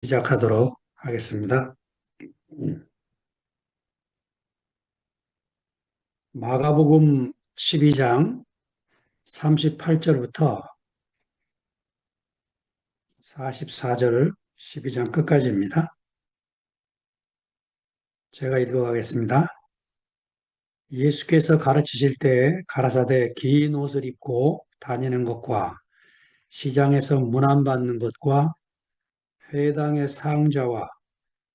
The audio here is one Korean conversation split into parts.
시작하도록 하겠습니다. 마가복음 12장 38절부터 44절 12장 끝까지입니다. 제가 읽어가겠습니다. 예수께서 가르치실 때 가라사대 긴 옷을 입고 다니는 것과 시장에서 문안받는 것과 회당의 상자와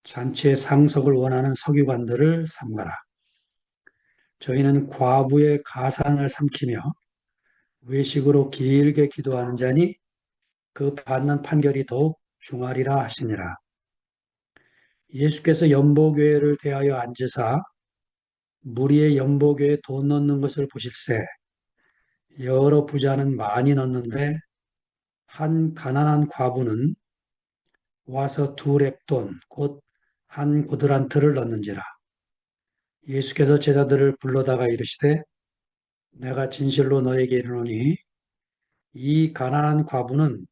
잔치의 상석을 원하는 서기관들을 삼가라. 저희는 과부의 가산을 삼키며 외식으로 길게 기도하는 자니 그 받는 판결이 더욱 중하리라 하시니라. 예수께서 연복궤를 대하여 앉으사 무리의 연복궤에 돈 넣는 것을 보실세 여러 부자는 많이 넣는데 한 가난한 과부는 와서 두 렙돈 곧 한 고드란트를 넣는지라. 예수께서 제자들을 불러다가 이르시되 내가 진실로 너에게 이르노니 이 가난한 과부는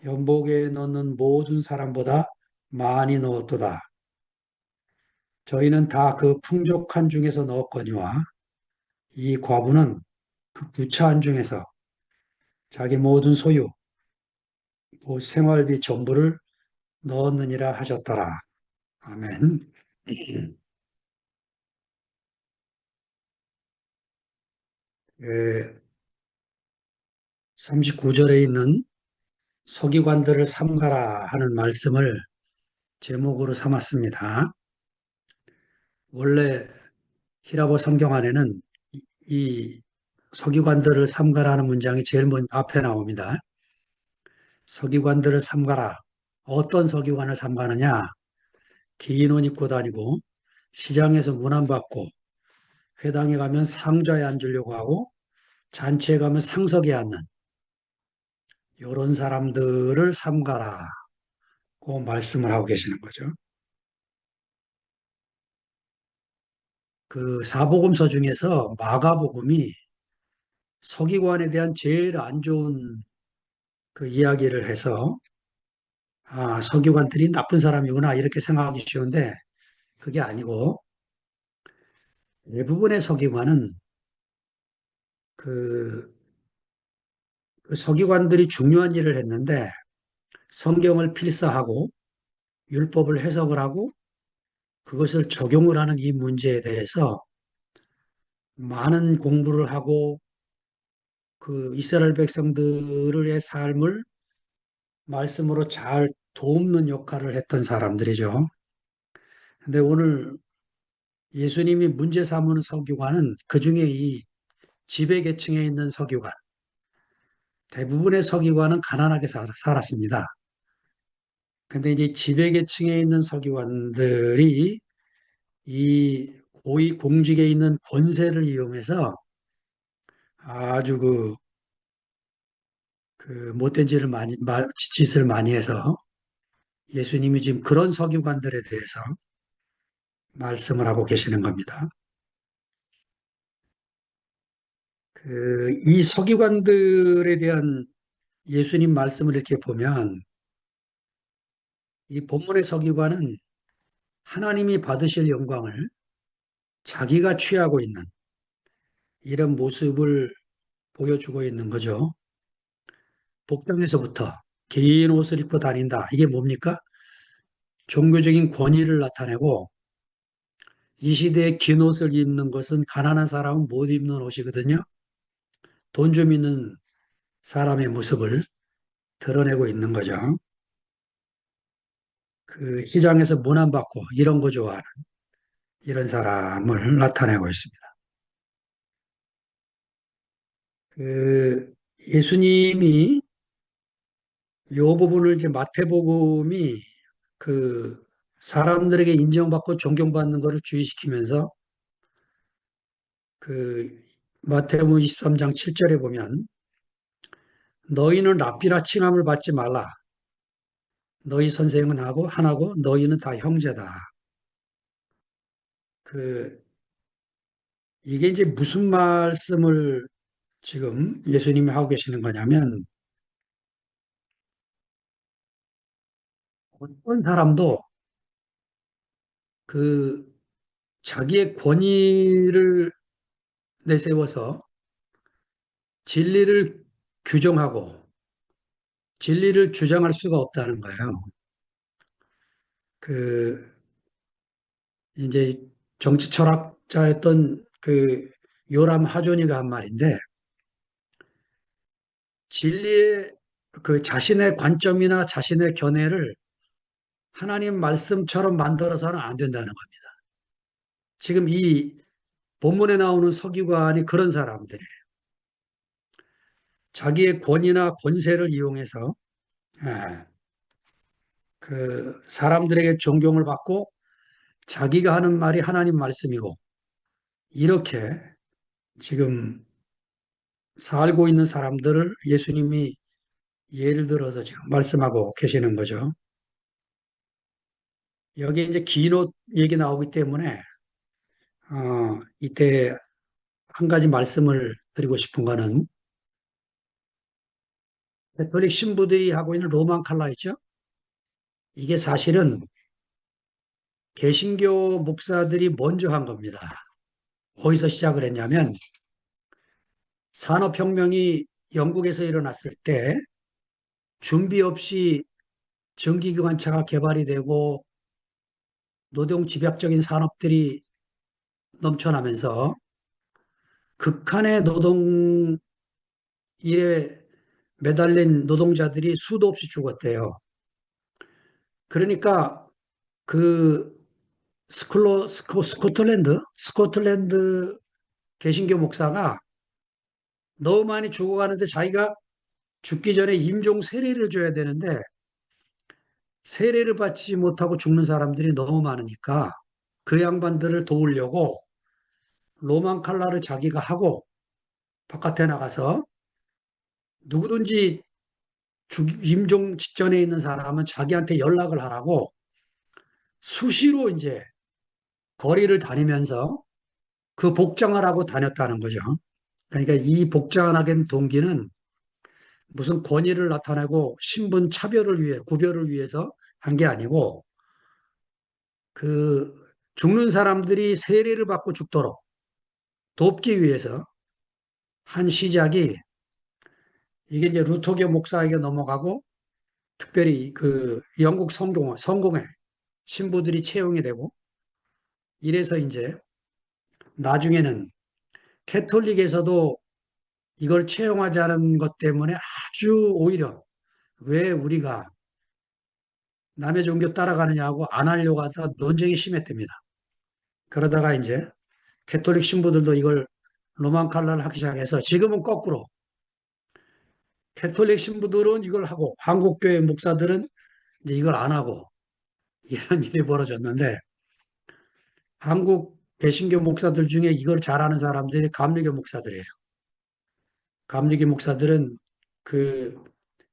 연복에 넣는 모든 사람보다 많이 넣었도다. 저희는 다 그 풍족한 중에서 넣었거니와 이 과부는 그 구차한 중에서 자기 모든 소유, 그 생활비 전부를 넣었느니라 하셨더라. 아멘. 39절에 있는 서기관들을 삼가라 하는 말씀을 제목으로 삼았습니다. 원래 히라보 성경 안에는 이 서기관들을 삼가라는 문장이 제일 먼 앞에 나옵니다. 서기관들을 삼가라. 어떤 서기관을 삼가느냐? 긴 옷 입고 다니고 시장에서 문안받고 회당에 가면 상좌에 앉으려고 하고 잔치에 가면 상석에 앉는 이런 사람들을 삼가라고 말씀을 하고 계시는 거죠. 그 사복음서 중에서 마가복음이 서기관에 대한 제일 안 좋은 그 이야기를 해서 서기관들이 나쁜 사람이구나 이렇게 생각하기 쉬운데 그게 아니고 대부분의 서기관은 그, 그 서기관들이 중요한 일을 했는데 성경을 필사하고 율법을 해석을 하고 그것을 적용을 하는 이 문제에 대해서 많은 공부를 하고 그 이스라엘 백성들의 삶을 말씀으로 잘 돕는 역할을 했던 사람들이죠. 근데 오늘 예수님이 문제 삼는 서기관은 그중에 이 지배계층에 있는 서기관, 대부분의 서기관은 가난하게 살았습니다. 근데 이제 지배계층에 있는 서기관들이 이 고위 공직에 있는 권세를 이용해서 아주 그 못된 짓을 많이 해서 예수님이 지금 그런 서기관들에 대해서 말씀을 하고 계시는 겁니다. 이 서기관들에 대한 예수님 말씀을 이렇게 보면 이 본문의 서기관은 하나님이 받으실 영광을 자기가 취하고 있는 이런 모습을 보여주고 있는 거죠. 복장에서부터 긴 옷을 입고 다닌다. 이게 뭡니까? 종교적인 권위를 나타내고 이 시대에 긴 옷을 입는 것은 가난한 사람은 못 입는 옷이거든요. 돈 좀 있는 사람의 모습을 드러내고 있는 거죠. 그 시장에서 문안받고 이런 거 좋아하는 이런 사람을 나타내고 있습니다. 그 예수님이 이 부분을 이제 마태복음이 그 사람들에게 인정받고 존경받는 것을 주의시키면서 그 마태복음 23장 7절에 보면 너희는 랍비라 칭함을 받지 말라. 너희 선생은 하나고 너희는 다 형제다. 그 이게 이제 무슨 말씀을 지금 예수님이 하고 계시는 거냐면 어떤 사람도 그 자기의 권위를 내세워서 진리를 규정하고 진리를 주장할 수가 없다는 거예요. 그 이제 정치 철학자였던 그 요람 하조니가 한 말인데 진리의 그 자신의 관점이나 자신의 견해를 하나님 말씀처럼 만들어서는 안 된다는 겁니다. 지금 이 본문에 나오는 서기관이 그런 사람들이에요. 자기의 권위나 권세를 이용해서 예, 그 사람들에게 존경을 받고 자기가 하는 말이 하나님 말씀이고 이렇게 지금 살고 있는 사람들을 예수님이 예를 들어서 지금 말씀하고 계시는 거죠. 여기 이제 긴 옷 얘기 나오기 때문에 이때 한 가지 말씀을 드리고 싶은 거는 가톨릭 신부들이 하고 있는 로만 칼라 있죠? 이게 사실은 개신교 목사들이 먼저 한 겁니다. 어디서 시작을 했냐면 산업혁명이 영국에서 일어났을 때 준비 없이 전기기관차가 개발이 되고 노동 집약적인 산업들이 넘쳐나면서 극한의 노동 일에 매달린 노동자들이 수도 없이 죽었대요. 그러니까 그 스코틀랜드 개신교 목사가 너무 많이 죽어가는데 자기가 죽기 전에 임종 세례를 줘야 되는데 세례를 받지 못하고 죽는 사람들이 너무 많으니까 그 양반들을 도우려고 로만 칼라를 자기가 하고 바깥에 나가서 누구든지 임종 직전에 있는 사람은 자기한테 연락을 하라고 수시로 이제 거리를 다니면서 그 복장을 하고 다녔다는 거죠. 그러니까 이 복장을 하게 된 동기는 무슨 권위를 나타내고 신분 차별을 위해, 구별을 위해서 한 게 아니고 그 죽는 사람들이 세례를 받고 죽도록 돕기 위해서 한 시작이 이게 이제 루터교 목사에게 넘어가고 특별히 그 영국 성공회 신부들이 채용이 되고 이래서 이제 나중에는 캐톨릭에서도 이걸 채용하지 않은 것 때문에 아주 오히려 왜 우리가 남의 종교 따라가느냐고 안 하려고 하다 논쟁이 심했답니다. 그러다가 이제 캐톨릭 신부들도 이걸 로만 칼라를 하기 시작해서 지금은 거꾸로 캐톨릭 신부들은 이걸 하고 한국교회 목사들은 이제 이걸 안 하고 이런 일이 벌어졌는데 한국 개신교 목사들 중에 이걸 잘하는 사람들이 감리교 목사들이에요. 감리교 목사들은 그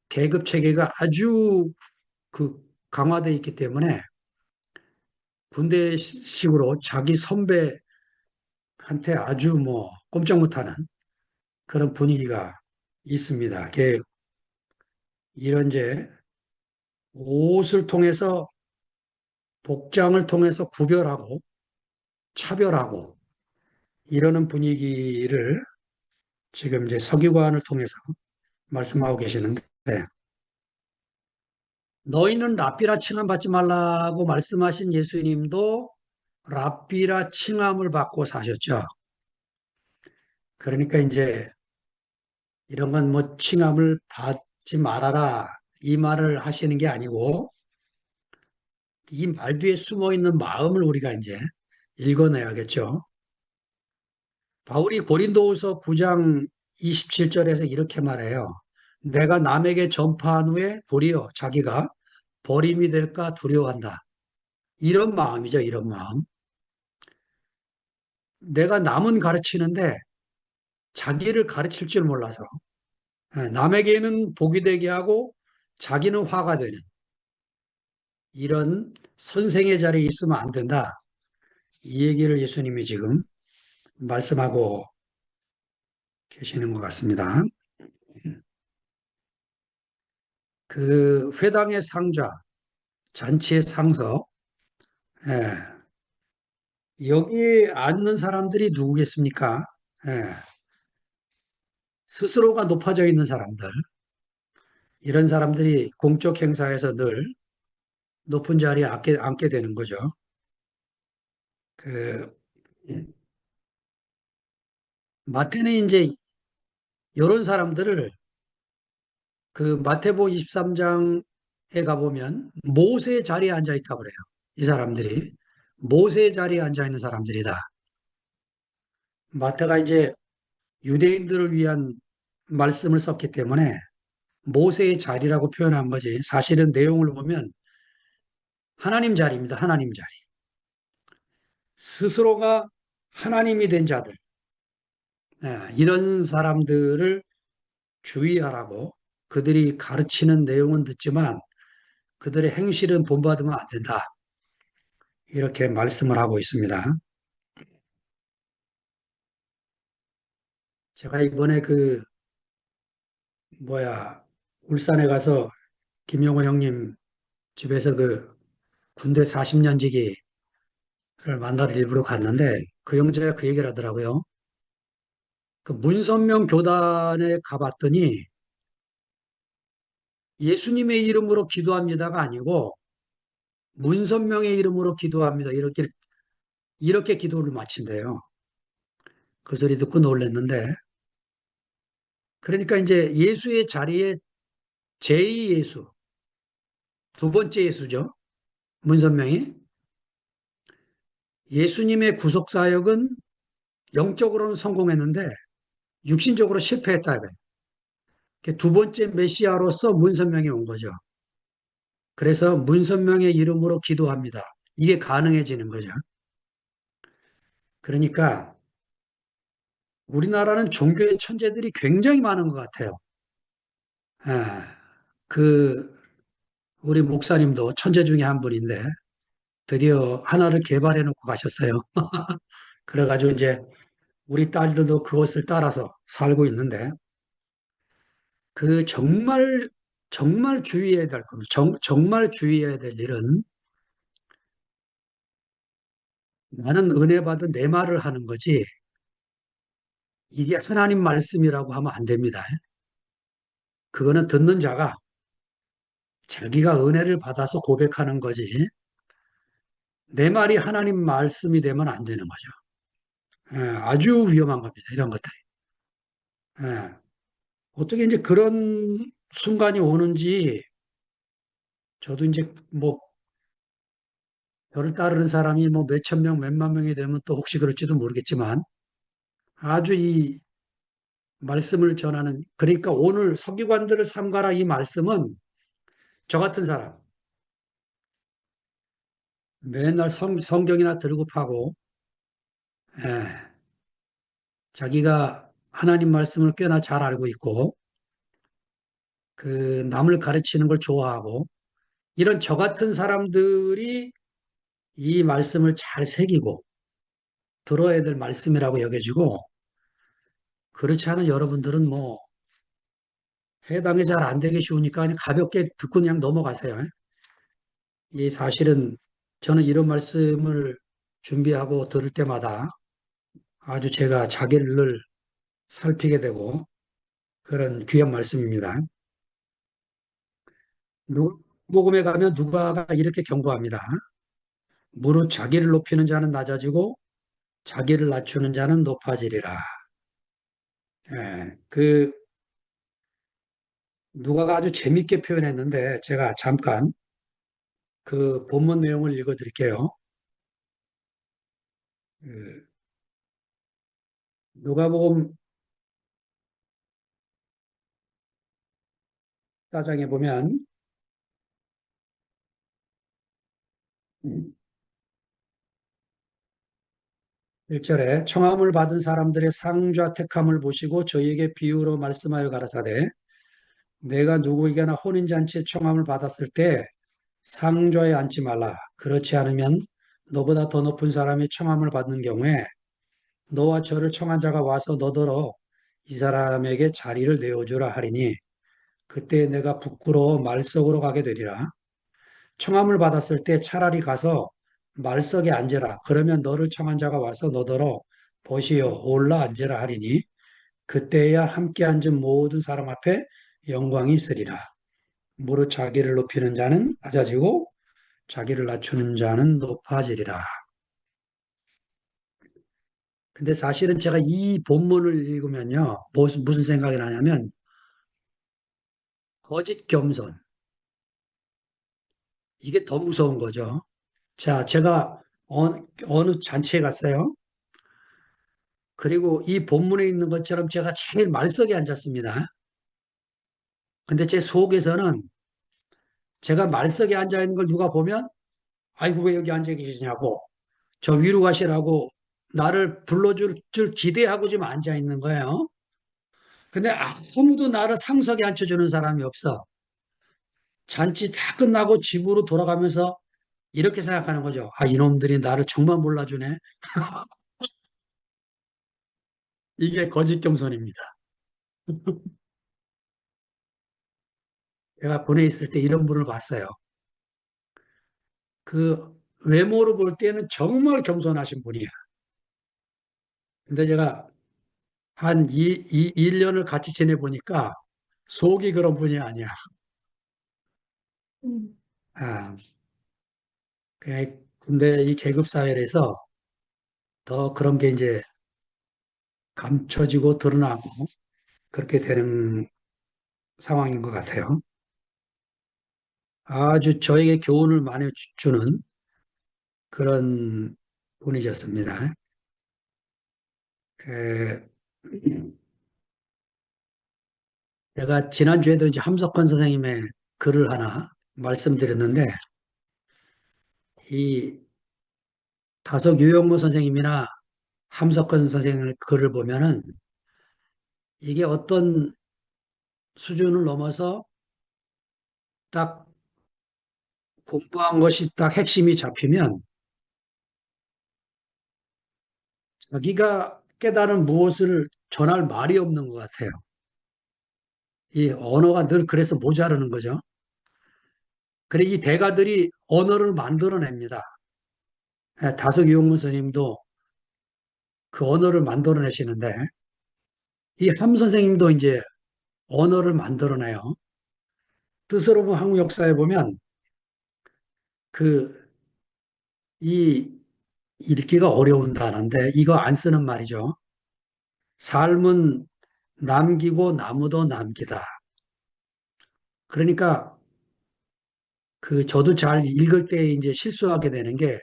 계급 체계가 아주 그 강화되어 있기 때문에 군대식으로 자기 선배한테 아주 뭐 꼼짝 못하는 그런 분위기가 있습니다. 이런 이제 옷을 통해서 복장을 통해서 구별하고 차별하고 이러는 분위기를 지금 이제 서기관을 통해서 말씀하고 계시는데 너희는 랍비라 칭함 받지 말라고 말씀하신 예수님도 랍비라 칭함을 받고 사셨죠. 그러니까 이제 이런 건 뭐 칭함을 받지 말아라 이 말을 하시는 게 아니고 이 말 뒤에 숨어 있는 마음을 우리가 이제 읽어내야겠죠. 바울이 고린도후서 9장 27절에서 이렇게 말해요. 내가 남에게 전파한 후에 도리어 자기가 버림이 될까 두려워한다. 이런 마음이죠, 이런 마음. 내가 남은 가르치는데 자기를 가르칠 줄 몰라서 남에게는 복이 되게 하고 자기는 화가 되는 이런 선생의 자리에 있으면 안 된다. 이 얘기를 예수님이 지금 말씀하고 계시는 것 같습니다. 그 회당의 상좌, 잔치의 상석. 예. 여기 앉는 사람들이 누구겠습니까? 예. 스스로가 높아져 있는 사람들. 이런 사람들이 공적 행사에서 늘 높은 자리에 앉게 되는 거죠. 그, 마태는 이제 이런 사람들을 그 마태복 23장에 가보면 모세의 자리에 앉아 있다고 그래요. 이 사람들이. 모세의 자리에 앉아 있는 사람들이다. 마태가 이제 유대인들을 위한 말씀을 썼기 때문에 모세의 자리라고 표현한 거지. 사실은 내용을 보면 하나님 자리입니다. 하나님 자리. 스스로가 하나님이 된 자들. 이런 사람들을 주의하라고 그들이 가르치는 내용은 듣지만 그들의 행실은 본받으면 안 된다. 이렇게 말씀을 하고 있습니다. 제가 이번에 울산에 가서 김용호 형님 집에서 그 군대 40년 지기를 만나러 일부러 갔는데 그 형제가 그 얘기를 하더라고요. 그 문선명 교단에 가봤더니 예수님의 이름으로 기도합니다가 아니고 문선명의 이름으로 기도합니다. 이렇게 기도를 마친대요. 그 소리 듣고 놀랐는데 그러니까 이제 예수의 자리에 제2 예수, 두 번째 예수죠. 문선명이 예수님의 구속 사역은 영적으로는 성공했는데 육신적으로 실패했다. 두 번째 메시아로서 문선명이 온 거죠. 그래서 문선명의 이름으로 기도합니다. 이게 가능해지는 거죠. 그러니까 우리나라는 종교의 천재들이 굉장히 많은 것 같아요. 아, 그 우리 목사님도 천재 중에 한 분인데 드디어 하나를 개발해 놓고 가셨어요. 그래가지고 이제 우리 딸들도 그것을 따라서 살고 있는데 그 정말 주의해야 될 겁니다. 정말 주의해야 될 일은 나는 은혜 받은 내 말을 하는 거지 이게 하나님 말씀이라고 하면 안 됩니다. 그거는 듣는 자가 자기가 은혜를 받아서 고백하는 거지 내 말이 하나님 말씀이 되면 안 되는 거죠. 아주 위험한 겁니다. 이런 것들이. 예, 어떻게 이제 그런 순간이 오는지 저도 이제 뭐 저를 따르는 사람이 뭐 몇천 명, 몇만 명이 되면 또 혹시 그럴지도 모르겠지만 아주 이 말씀을 전하는 그러니까 오늘 서기관들을 삼가라 이 말씀은 저 같은 사람 맨날 성경이나 들고 파고 예, 자기가 하나님 말씀을 꽤나 잘 알고 있고 그 남을 가르치는 걸 좋아하고 이런 저 같은 사람들이 이 말씀을 잘 새기고 들어야 될 말씀이라고 여겨지고 그렇지 않은 여러분들은 뭐 해당이 잘 안 되기 쉬우니까 그냥 가볍게 듣고 그냥 넘어가세요. 이 사실은 저는 이런 말씀을 준비하고 들을 때마다 아주 제가 자기를 늘 살피게 되고 그런 귀한 말씀입니다. 누가복음에 가면 누가가 이렇게 경고합니다. 무릇 자기를 높이는 자는 낮아지고 자기를 낮추는 자는 높아지리라. 그 누가가 아주 재밌게 표현했는데 제가 잠깐 그 본문 내용을 읽어드릴게요. 그 누가복음 4장에 보면 1절에 청함을 받은 사람들의 상좌 택함을 보시고 저희에게 비유로 말씀하여 가라사대 내가 누구에게나 혼인잔치에 청함을 받았을 때 상좌에 앉지 말라. 그렇지 않으면 너보다 더 높은 사람이 청함을 받는 경우에 너와 저를 청한 자가 와서 너더러 이 사람에게 자리를 내어주라 하리니 그때 내가 부끄러워 말 속으로 가게 되리라. 청함을 받았을 때 차라리 가서 말석에 앉으라. 그러면 너를 청한 자가 와서 너더러 보시오 올라 앉으라 하리니 그때야 함께 앉은 모든 사람 앞에 영광이 있으리라. 무릇 자기를 높이는 자는 낮아지고 자기를 낮추는 자는 높아지리라. 근데 사실은 제가 이 본문을 읽으면요, 무슨 생각이 나냐면, 거짓 겸손. 이게 더 무서운 거죠. 자, 제가 어느 잔치에 갔어요. 그리고 이 본문에 있는 것처럼 제가 제일 말석에 앉았습니다. 근데 제 속에서는 제가 말석에 앉아 있는 걸 누가 보면, 아이고, 왜 여기 앉아 계시냐고, 저 위로 가시라고 나를 불러줄 줄 기대하고 지금 앉아 있는 거예요. 근데 아무도 나를 상석에 앉혀주는 사람이 없어. 잔치 다 끝나고 집으로 돌아가면서 이렇게 생각하는 거죠. 아, 이놈들이 나를 정말 몰라주네. 이게 거짓 겸손입니다. 제가 군에 있을 때 이런 분을 봤어요. 그 외모로 볼 때는 정말 겸손하신 분이야. 근데 제가 한 1년을 같이 지내보니까 속이 그런 분이 아니야. 아, 근데 이 계급 사회에서 더 그런 게 이제 감춰지고 드러나고 그렇게 되는 상황인 것 같아요. 아주 저에게 교훈을 많이 주는 그런 분이셨습니다. 그, 제가 지난주에도 이제 함석헌 선생님의 글을 하나 말씀드렸는데, 이 다속 유영무 선생님이나 함석헌 선생님의 글을 보면은 이게 어떤 수준을 넘어서 딱 공부한 것이 딱 핵심이 잡히면 자기가 깨달은 무엇을 전할 말이 없는 것 같아요. 이 언어가 늘 그래서 모자르는 거죠. 그래, 이 대가들이 언어를 만들어냅니다. 다속 이용문 스님도 그 언어를 만들어내시는데, 이 함 선생님도 이제 언어를 만들어내요. 뜻으로 보면 한국 역사에 보면 그, 이 읽기가 어려운 단어인데, 이거 안 쓰는 말이죠. 삶은 남기고 나무도 남기다. 그러니까 저도 잘 읽을 때 이제 실수하게 되는 게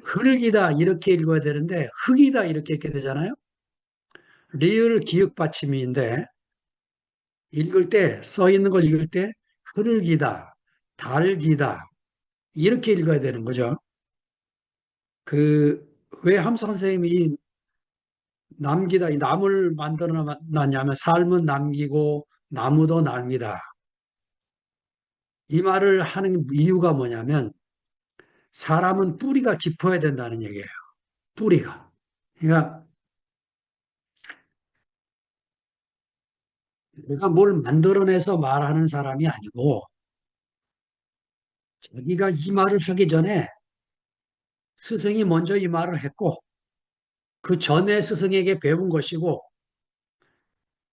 흙이다 이렇게 읽어야 되는데 흙이다 이렇게 읽게 되잖아요. 리을 기역 받침인데 읽을 때 써 있는 걸 읽을 때 흙이다, 달기다 이렇게 읽어야 되는 거죠. 그 왜 함서 선생님이 이 남기다 이 나무를 만들어 놨냐면 삶은 남기고 나무도 남기다 이 말을 하는 이유가 뭐냐면 사람은 뿌리가 깊어야 된다는 얘기예요. 뿌리가. 그러니까 내가 뭘 만들어내서 말하는 사람이 아니고 자기가 이 말을 하기 전에 스승이 먼저 이 말을 했고 그 전에 스승에게 배운 것이고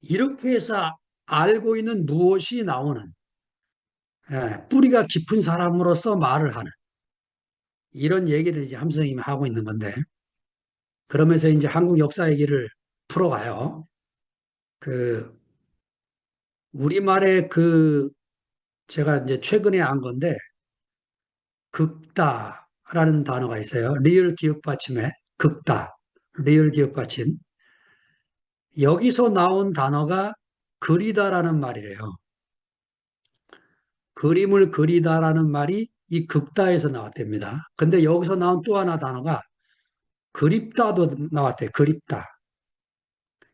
이렇게 해서 알고 있는 무엇이 나오는 뿌리가 깊은 사람으로서 말을 하는 이런 얘기를 이제 함 선생님이 하고 있는 건데 그러면서 이제 한국 역사 얘기를 풀어가요. 그 우리말의 제가 이제 최근에 안 건데 극다라는 단어가 있어요. 리을 기역 받침에 극다, 리을 기역 받침. 여기서 나온 단어가 그리다라는 말이래요. 그림을 그리다라는 말이 이 극다에서 나왔답니다. 근데 여기서 나온 또 하나 단어가 그립다도 나왔대요. 그립다.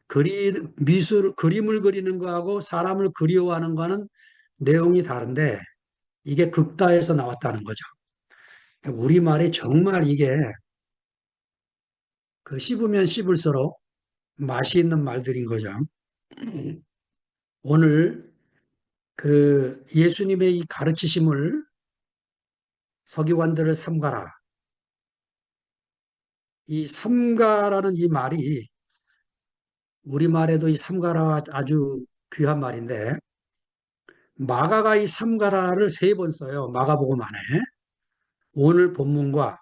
그림을 그리는 거하고 사람을 그리워하는 거는 내용이 다른데 이게 극다에서 나왔다는 거죠. 우리말이 정말 이게 씹으면 씹을수록 맛이 있는 말들인 거죠. 오늘 그 예수님의 이 가르치심을 서기관들을 삼가라. 이 삼가라는 이 말이 우리말에도 이 삼가라 아주 귀한 말인데 마가가 이 삼가라를 세 번 써요. 마가복음 안에. 오늘 본문과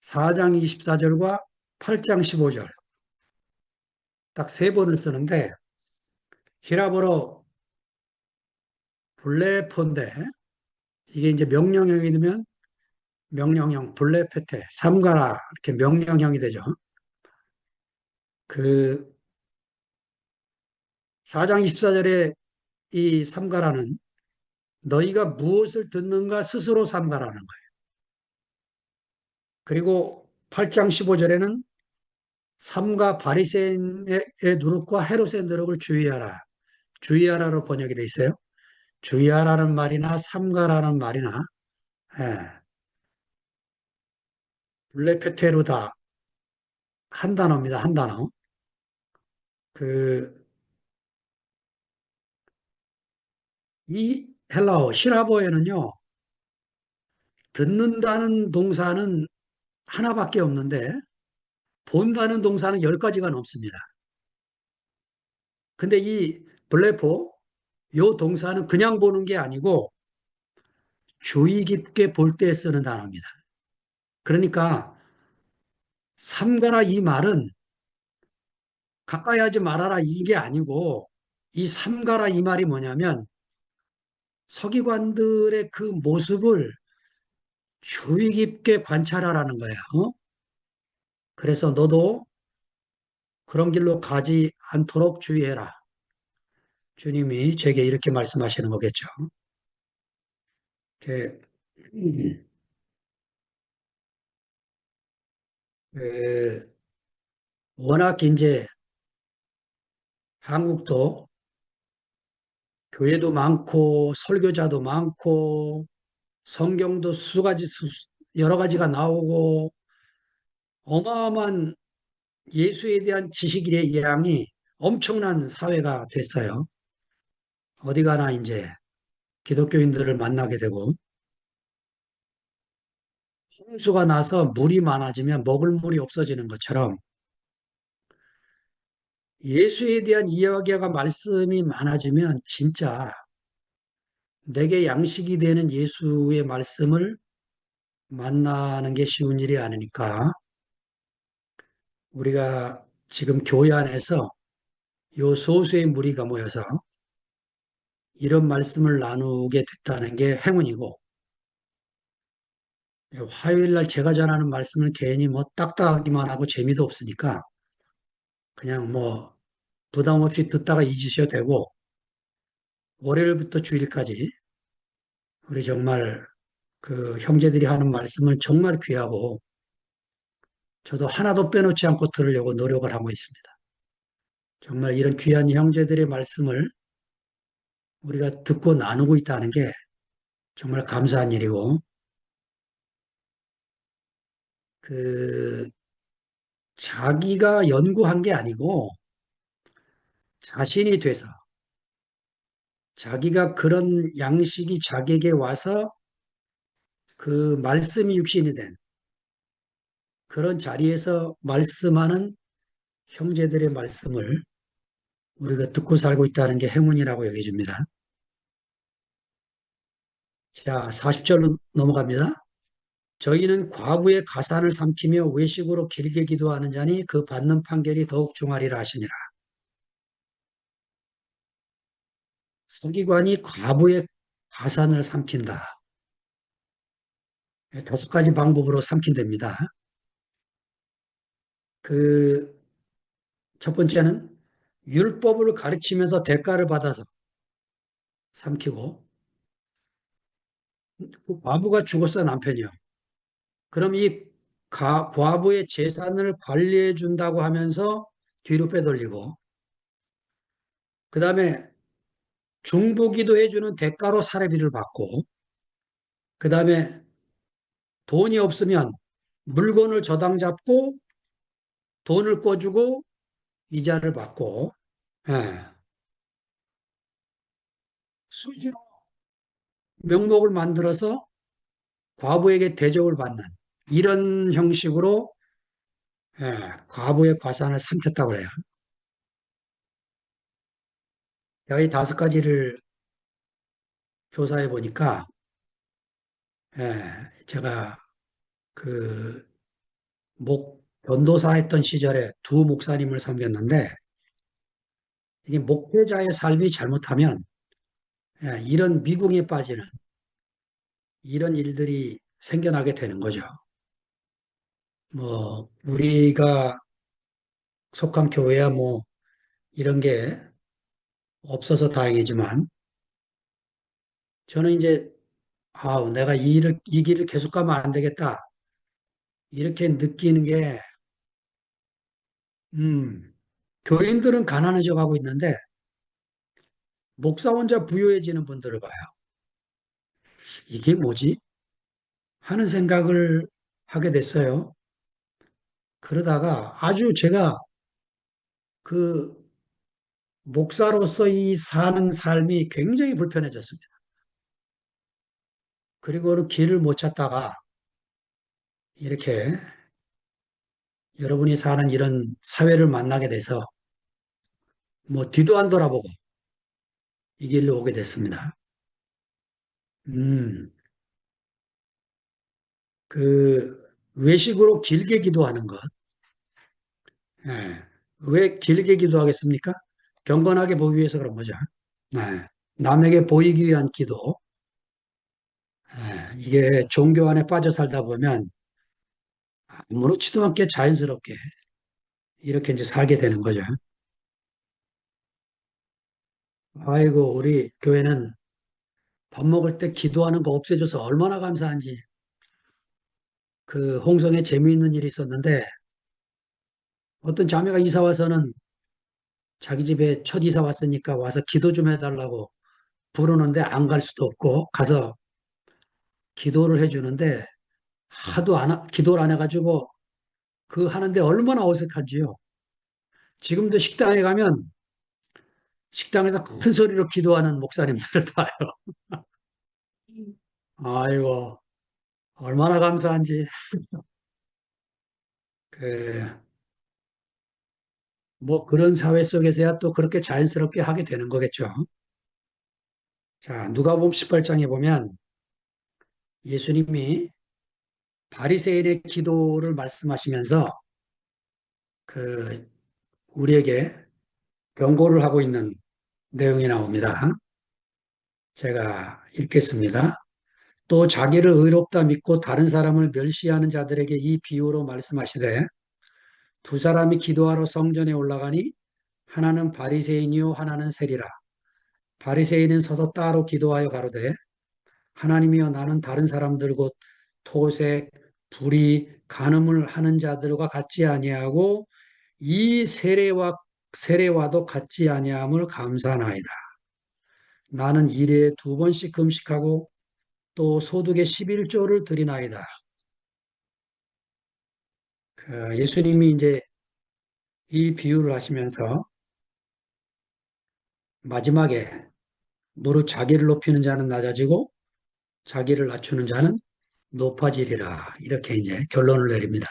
4장 24절과 8장 15절 딱 세 번을 쓰는데 히라보로 블레폰데 이게 이제 명령형이 되면 명령형 블레페테 삼가라 이렇게 명령형이 되죠. 그 4장 24절에 이 삼가라는 너희가 무엇을 듣는가 스스로 삼가라는 거예요. 그리고 8장 15절에는 삼가 바리새인의 누룩과 헤롯의 누룩을 주의하라. 주의하라로 번역이 돼 있어요. 주의하라는 말이나 삼가라는 말이나 예, 블레페테루다 한 단어입니다. 한 단어. 그 이 헬라어 시라보에는요. 듣는다는 동사는 하나밖에 없는데 본다는 동사는 10가지가 넘습니다. 근데 이 블레포 요 동사는 그냥 보는 게 아니고 주의 깊게 볼 때 쓰는 단어입니다. 그러니까 삼가라 이 말은 가까이 하지 말아라 이게 아니고 이 삼가라 이 말이 뭐냐면 서기관들의 그 모습을 주의 깊게 관찰하라는 거예요. 어? 그래서 너도 그런 길로 가지 않도록 주의해라. 주님이 제게 이렇게 말씀하시는 거겠죠. 이렇게, 에, 워낙 이제 한국도 교회도 많고 설교자도 많고 성경도 여러 가지가 나오고 어마어마한 예수에 대한 지식의 양이 엄청난 사회가 됐어요. 어디 가나 이제 기독교인들을 만나게 되고 홍수가 나서 물이 많아지면 먹을 물이 없어지는 것처럼 예수에 대한 이야기가 말씀이 많아지면 진짜 내게 양식이 되는 예수의 말씀을 만나는 게 쉬운 일이 아니니까 우리가 지금 교회 안에서 요 소수의 무리가 모여서 이런 말씀을 나누게 됐다는 게 행운이고 화요일 날 제가 전하는 말씀은 괜히 뭐 딱딱하기만 하고 재미도 없으니까 그냥 뭐 부담 없이 듣다가 잊으셔도 되고 월요일부터 주일까지 우리 정말 그 형제들이 하는 말씀은 정말 귀하고 저도 하나도 빼놓지 않고 들으려고 노력을 하고 있습니다. 정말 이런 귀한 형제들의 말씀을 우리가 듣고 나누고 있다는 게 정말 감사한 일이고 그 자기가 연구한 게 아니고 자신이 돼서 자기가 그런 양식이 자기에게 와서 그 말씀이 육신이 된 그런 자리에서 말씀하는 형제들의 말씀을 우리가 듣고 살고 있다는 게 행운이라고 여겨집니다. 자, 40절로 넘어갑니다. 저희는 과부의 가산을 삼키며 외식으로 길게 기도하는 자니 그 받는 판결이 더욱 중하리라 하시니라. 서기관이 과부의 가산을 삼킨다. 5가지 방법으로 삼킨답니다. 그 첫 번째는 율법을 가르치면서 대가를 받아서 삼키고 그 과부가 죽었어 남편이요. 그럼 이 과부의 재산을 관리해 준다고 하면서 뒤로 빼돌리고 그 다음에 중보기도 해주는 대가로 사례비를 받고 그 다음에 돈이 없으면 물건을 저당 잡고 돈을 꿔주고 이자를 받고 예. 수시로 명목을 만들어서 과부에게 대접을 받는 이런 형식으로 과부의 과산을 삼켰다고 그래요. 제가 이 다섯 가지를 조사해 보니까 제가 그 전도사 했던 시절에 두 목사님을 섬겼는데 이게 목회자의 삶이 잘못하면 이런 미궁에 빠지는 이런 일들이 생겨나게 되는 거죠. 뭐 우리가 속한 교회야 뭐 이런 게 없어서 다행이지만 저는 이제 내가 이 길을 계속 가면 안 되겠다 이렇게 느끼는 게 교인들은 가난해져 가고 있는데 목사 혼자 부유해지는 분들을 봐요. 이게 뭐지? 하는 생각을 하게 됐어요. 그러다가 아주 제가 그 목사로서 이 사는 삶이 굉장히 불편해졌습니다. 그리고 그 길을 못 찾다가 이렇게 여러분이 사는 이런 사회를 만나게 돼서 뭐 뒤도 안 돌아보고 이 길로 오게 됐습니다. 음, 그 외식으로 길게 기도하는 것. 예. 왜 길게 기도하겠습니까? 경건하게 보기 위해서 그런 거죠. 네. 남에게 보이기 위한 기도. 이게 종교 안에 빠져 살다 보면 아무렇지도 않게 자연스럽게 이렇게 이제 살게 되는 거죠. 아이고, 우리 교회는 밥 먹을 때 기도하는 거 없애줘서 얼마나 감사한지. 그 홍성에 재미있는 일이 있었는데 어떤 자매가 이사 와서는 자기 집에 첫 이사 왔으니까 와서 기도 좀 해달라고 부르는데 안 갈 수도 없고 가서 기도를 해주는데 기도를 안 해가지고 그 하는데 얼마나 어색한지요. 지금도 식당에 가면 식당에서 큰 소리로 기도하는 목사님들을 봐요. 아이고, 얼마나 감사한지. 그, 뭐 그런 사회 속에서야 또 그렇게 자연스럽게 하게 되는 거겠죠. 자, 누가복음 18장에 보면 예수님이 바리새인의 기도를 말씀하시면서 그 우리에게 경고를 하고 있는 내용이 나옵니다. 제가 읽겠습니다. 또 자기를 의롭다 믿고 다른 사람을 멸시하는 자들에게 이 비유로 말씀하시되 두 사람이 기도하러 성전에 올라가니 하나는 바리새인이요 하나는 세리라. 바리새인은 서서 따로 기도하여 가로되 하나님이여 나는 다른 사람들 곧 토색, 불의, 간음을 하는 자들과 같지 아니하고 이 세례와도 같지 아니함을 감사하나이다. 나는 일에 두 번씩 금식하고 또 소득의 11조를 드리나이다. 예수님이 이제 이 비유를 하시면서 마지막에 무릇 자기를 높이는 자는 낮아지고 자기를 낮추는 자는 높아지리라. 이렇게 이제 결론을 내립니다.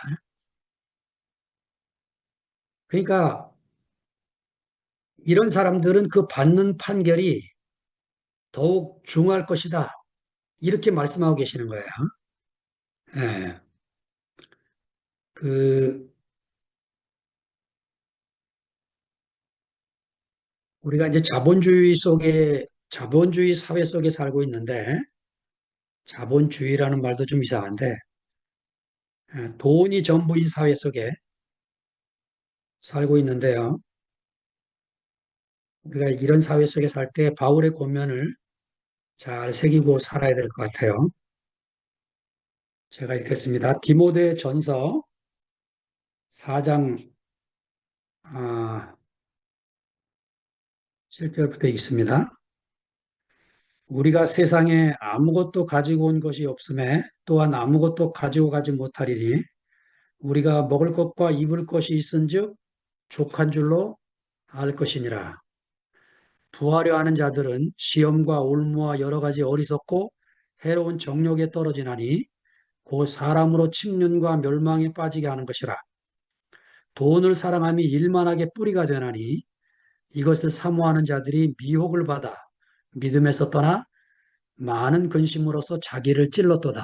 그러니까 이런 사람들은 그 받는 판결이 더욱 중할 것이다. 이렇게 말씀하고 계시는 거예요. 예. 그, 우리가 이제 자본주의 사회 속에 살고 있는데, 자본주의라는 말도 좀 이상한데, 돈이 전부인 사회 속에 살고 있는데요. 우리가 이런 사회 속에 살 때 바울의 권면을 잘 새기고 살아야 될 것 같아요. 제가 읽겠습니다. 디모데 전서 4장 7절부터 읽습니다. 우리가 세상에 아무것도 가지고 온 것이 없음에 또한 아무것도 가지고 가지 못하리니 우리가 먹을 것과 입을 것이 있은즉 족한 줄로 알 것이니라. 부하려 하는 자들은 시험과 올무와 여러 가지 어리석고 해로운 정욕에 떨어지나니 곧 사람으로 침륜과 멸망에 빠지게 하는 것이라. 돈을 사랑함이 일만하게 뿌리가 되나니 이것을 사모하는 자들이 미혹을 받아 믿음에서 떠나 많은 근심으로써 자기를 찔렀도다.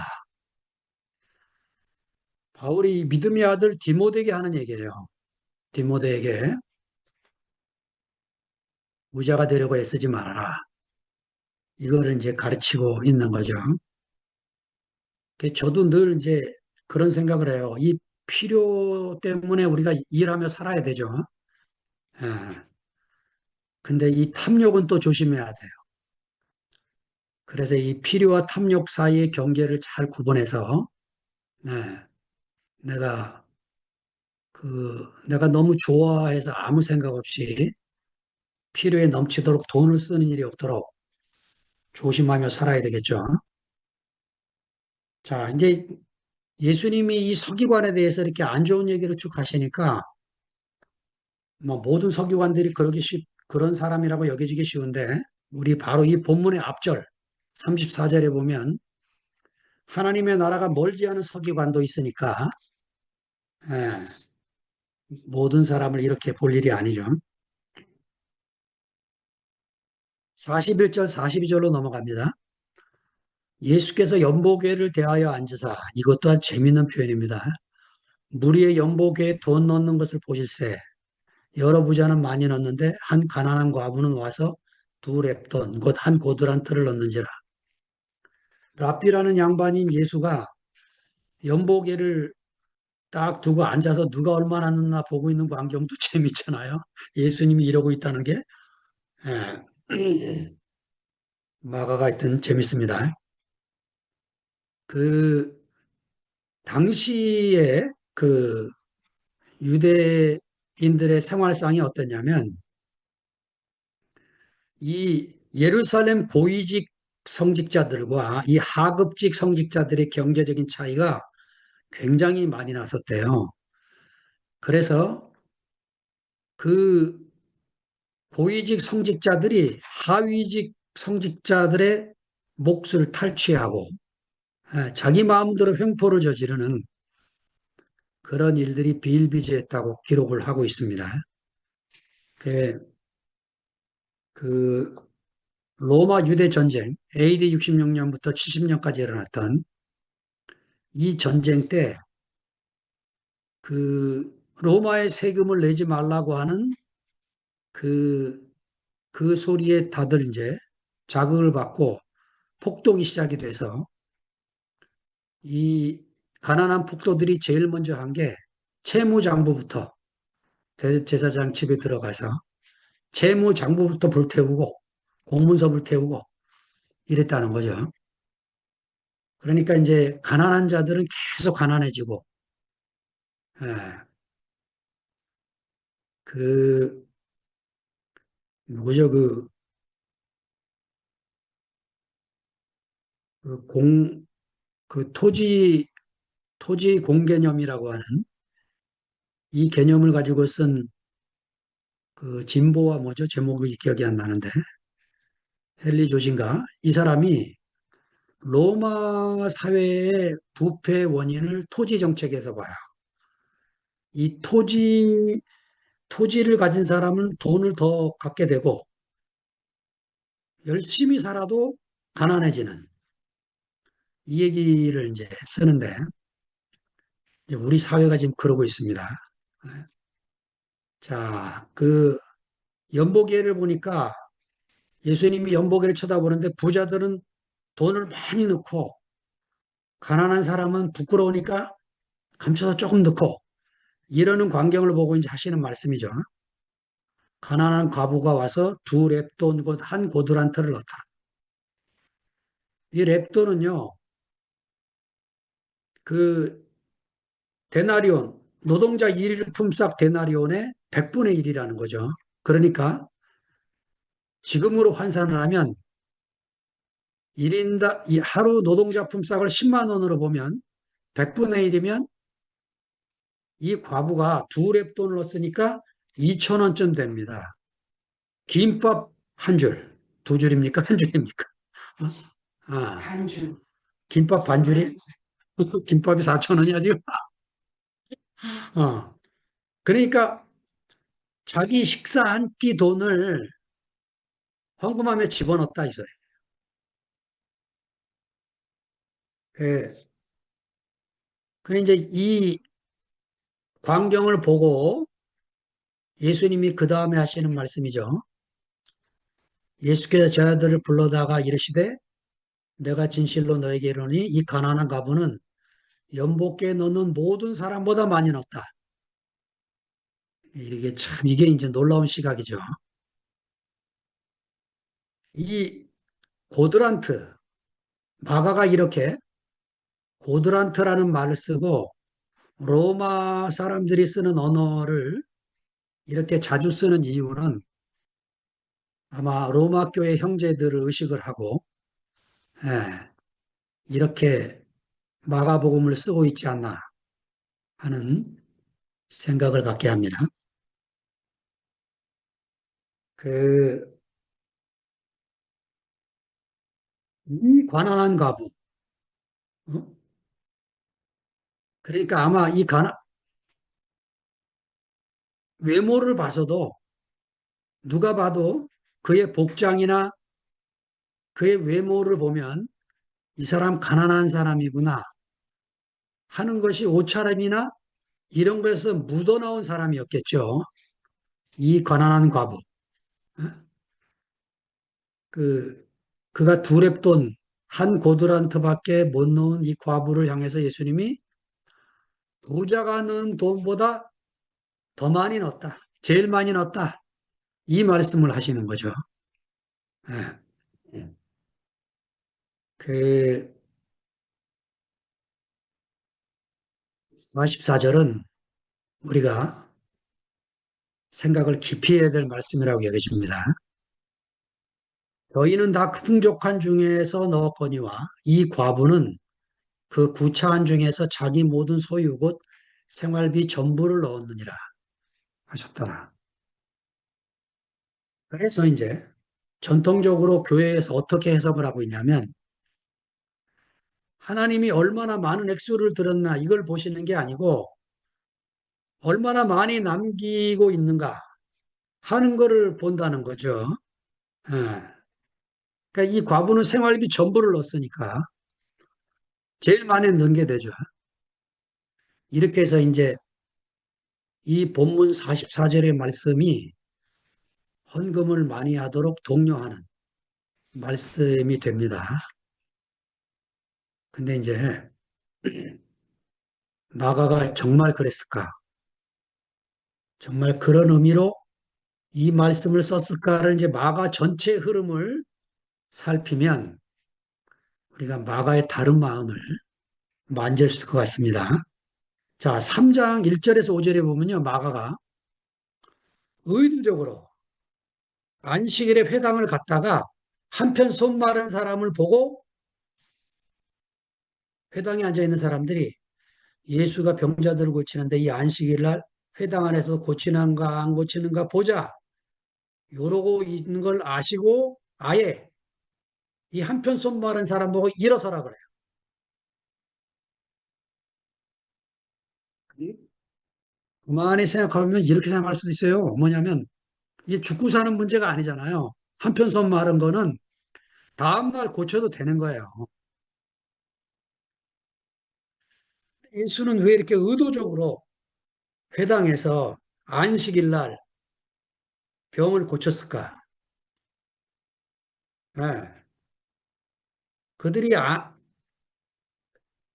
바울이 믿음의 아들 디모데에게 하는 얘기예요. 디모데에게 부자가 되려고 애쓰지 말아라. 이거를 이제 가르치고 있는 거죠. 저도 늘 이제 그런 생각을 해요. 이 필요 때문에 우리가 일하며 살아야 되죠. 예. 근데 이 탐욕은 또 조심해야 돼요. 그래서 이 필요와 탐욕 사이의 경계를 잘 구분해서, 네, 내가 내가 너무 좋아해서 아무 생각 없이 필요에 넘치도록 돈을 쓰는 일이 없도록 조심하며 살아야 되겠죠. 자, 이제 예수님이 이 서기관에 대해서 이렇게 안 좋은 얘기를 쭉 하시니까 뭐 모든 서기관들이 그런 사람이라고 여겨지기 쉬운데 우리 바로 이 본문의 앞절 34절에 보면 하나님의 나라가 멀지 않은 서기관도 있으니까 예, 모든 사람을 이렇게 볼 일이 아니죠. 41절 42절로 넘어갑니다. 예수께서 연보궤를 대하여 앉으사 이것 또한 재미있는 표현입니다. 무리의 연보궤에 돈 넣는 것을 보실세 여러 부자는 많이 넣는데 한 가난한 과부는 와서 두 렙돈 곧 한 고드란트를 넣는지라. 랍비라는 양반인 예수가 연보계를 딱 두고 앉아서 누가 얼마나 넣나 보고 있는 광경도 재밌잖아요. 예수님이 이러고 있다는 게 예, 마가가 하여튼 재밌습니다. 그 당시에 그 유대인들의 생활상이 어떠냐면 이 예루살렘 고위직 성직자들과 이 하급직 성직자들의 경제적인 차이가 굉장히 많이 났었대요. 그래서 그 고위직 성직자들이 하위직 성직자들의 몫을 탈취하고 자기 마음대로 횡포를 저지르는 그런 일들이 비일비재했다고 기록을 하고 있습니다. 그, 그 로마 유대 전쟁 AD 66년부터 70년까지 일어났던 이 전쟁 때 그 로마의 세금을 내지 말라고 하는 그, 그 소리에 다들 이제 자극을 받고 폭동이 시작이 돼서 이 가난한 폭도들이 제일 먼저 한 게 채무장부부터 제사장 집에 들어가서 채무장부부터 불태우고 공문서 불태우고 이랬다는 거죠. 그러니까 이제 가난한 자들은 계속 가난해지고 예, 그 누구죠 그 공, 그 토지 공개념이라고 하는 이 개념을 가지고 쓴 그 진보와 뭐죠? 제목이 기억이 안 나는데 헨리 조신가 이 사람이 로마 사회의 부패 원인을 토지 정책에서 봐요. 이 토지를 가진 사람은 돈을 더 갖게 되고 열심히 살아도 가난해지는 이 얘기를 이제 쓰는데 이제 우리 사회가 지금 그러고 있습니다. 자, 연보계를 보니까 예수님이 연보계를 쳐다보는데 부자들은 돈을 많이 넣고 가난한 사람은 부끄러우니까 감춰서 조금 넣고 이러는 광경을 보고 이제 하시는 말씀이죠. 가난한 과부가 와서 두 렙돈 곧 한 고드란트를 넣더라. 이 렙돈은요, 그 데나리온, 노동자 일일 품삯 데나리온의 100분의 1이라는 거죠. 그러니까 지금으로 환산을 하면 1인당 이 하루 노동자 품삯을 10만 원으로 보면 100분의 1이면 이 과부가 두 렙돈을 넣었으니까 2천 원쯤 됩니다. 김밥 한 줄, 두 줄입니까? 한 줄입니까? 어? 아, 한 줄. 김밥 반줄이, 김밥이 4천 원이야, 지금? 어. 그러니까 자기 식사 한 끼 돈을 헌금함에 집어넣었다, 이 소리. 예. 그래, 이제 이 광경을 보고 예수님이 그 다음에 하시는 말씀이죠. 예수께서 제 아들을 불러다가 이르시되 내가 진실로 너에게 이르노니 이 가난한 가부는 연복기에 넣는 모든 사람보다 많이 넣었다. 이게 참, 이게 이제 놀라운 시각이죠. 이 고드란트, 마가가 이렇게 고드란트라는 말을 쓰고 로마 사람들이 쓰는 언어를 이렇게 자주 쓰는 이유는 아마 로마 교회 형제들을 의식을 하고 예, 이렇게 마가복음을 쓰고 있지 않나 하는 생각을 갖게 합니다. 그, 이 가난한 가부, 어? 그러니까 아마 외모를 봐서도 누가 봐도 그의 복장이나 그의 외모를 보면 이 사람 가난한 사람이구나 하는 것이 옷차림이나 이런 거에서 묻어나온 사람이었겠죠. 이 가난한 과부. 어? 그, 그가 두 렙돈 한 고드란트밖에 못 넣은 이 과부를 향해서 예수님이 부자가 넣은 돈보다 더 많이 넣었다. 제일 많이 넣었다. 이 말씀을 하시는 거죠. 예. 그 44절은 우리가 생각을 깊이 해야 될 말씀이라고 여겨집니다. 저희는 다 풍족한 중에서 넣었거니와 이 과부는 그 구차한 중에서 자기 모든 소유 곧 생활비 전부를 넣었느니라 하셨더라. 그래서 이제 전통적으로 교회에서 어떻게 해석을 하고 있냐면 하나님이 얼마나 많은 액수를 들었나 이걸 보시는 게 아니고 얼마나 많이 남기고 있는가 하는 거를 본다는 거죠. 예. 그러니까 이 과부는 생활비 전부를 넣었으니까 제일 많이 넣은 게 되죠. 이렇게 해서 이제 이 본문 44절의 말씀이 헌금을 많이 하도록 독려하는 말씀이 됩니다. 근데 이제 마가가 정말 그랬을까? 정말 그런 의미로 이 말씀을 썼을까를 이제 마가 전체 흐름을 살피면 우리가 마가의 다른 마음을 만질 수 있을 것 같습니다. 자, 3장 1절에서 5절에 보면요. 마가가 의도적으로 안식일에 회당을 갔다가 한편 손 마른 사람을 보고 회당에 앉아 있는 사람들이 예수가 병자들을 고치는데 이 안식일 날 회당 안에서 고치는가 안 고치는가 보자. 이러고 있는 걸 아시고 아예 이 한편 손 마른 사람 보고 일어서라 그래요. 그만히 생각하면 이렇게 생각할 수도 있어요. 뭐냐면 이게 죽고 사는 문제가 아니잖아요. 한편 손 마른 거는 다음날 고쳐도 되는 거예요. 예수는 왜 이렇게 의도적으로 회당에서 안식일 날 병을 고쳤을까? 예. 그들이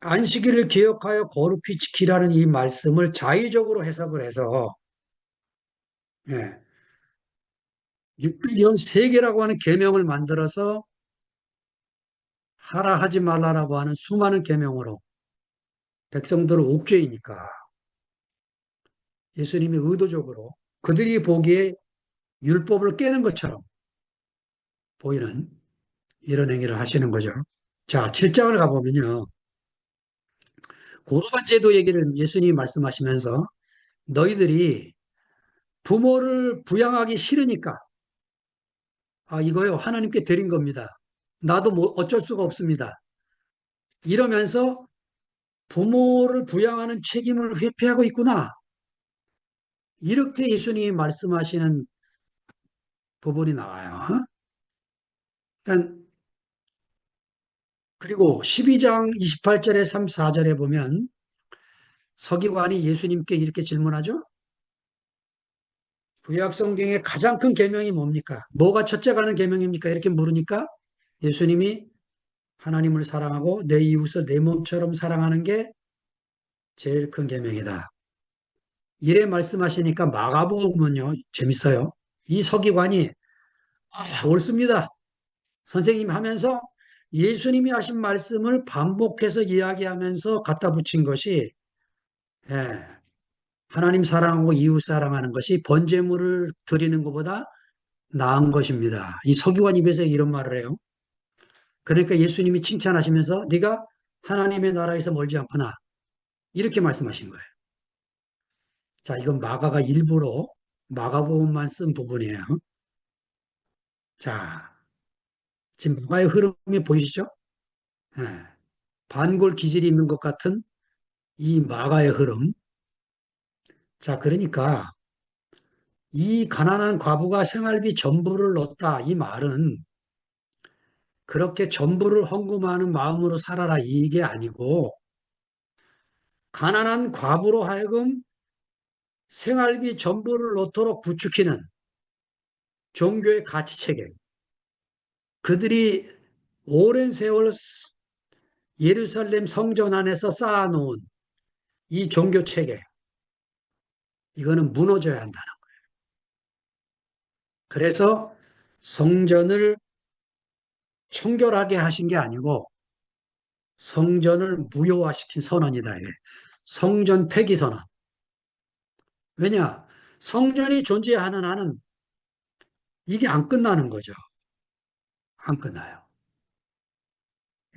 안식일을 기억하여 거룩히 지키라는 이 말씀을 자의적으로 해석을 해서 예. 600연 세계라고 하는 계명을 만들어서 하라 하지 말라라고 하는 수많은 계명으로 백성들을 옥죄이니까 예수님이 의도적으로 그들이 보기에 율법을 깨는 것처럼 보이는 이런 행위를 하시는 거죠. 자, 7장을 가보면요. 고르반 제도 얘기를 예수님이 말씀하시면서 너희들이 부모를 부양하기 싫으니까 이거요. 하나님께 드린 겁니다. 나도 뭐 어쩔 수가 없습니다. 이러면서 부모를 부양하는 책임을 회피하고 있구나. 이렇게 예수님이 말씀하시는 부분이 나와요. 어? 그러니까 그리고 12장 28절에 34절에 보면 서기관이 예수님께 이렇게 질문하죠. 구약 성경의 가장 큰 계명이 뭡니까? 뭐가 첫째 가는 계명입니까? 이렇게 물으니까 예수님이 하나님을 사랑하고 내 이웃을 내 몸처럼 사랑하는 게 제일 큰 계명이다. 이래 말씀하시니까 마가복음은요, 재밌어요. 이 서기관이 옳습니다. 선생님 하면서 예수님이 하신 말씀을 반복해서 이야기하면서 갖다 붙인 것이 예, 하나님 사랑하고 이웃 사랑하는 것이 번제물을 드리는 것보다 나은 것입니다. 이 서기관 입에서 이런 말을 해요. 그러니까 예수님이 칭찬하시면서 네가 하나님의 나라에서 멀지 않구나. 이렇게 말씀하신 거예요. 자, 이건 마가가 일부러 마가복음만 쓴 부분이에요. 자, 지금 마가의 흐름이 보이시죠? 예, 반골 기질이 있는 것 같은 이 마가의 흐름. 자, 그러니까 이 가난한 과부가 생활비 전부를 넣었다. 이 말은 그렇게 전부를 헌금하는 마음으로 살아라. 이게 아니고 가난한 과부로 하여금 생활비 전부를 넣도록 부추기는 종교의 가치체계. 그들이 오랜 세월 예루살렘 성전 안에서 쌓아놓은 이 종교체계. 이거는 무너져야 한다는 거예요. 그래서 성전을 청결하게 하신 게 아니고 성전을 무효화시킨 선언이다. 이게. 성전 폐기 선언. 왜냐? 성전이 존재하는 한은 이게 안 끝나는 거죠. 안 끝나요.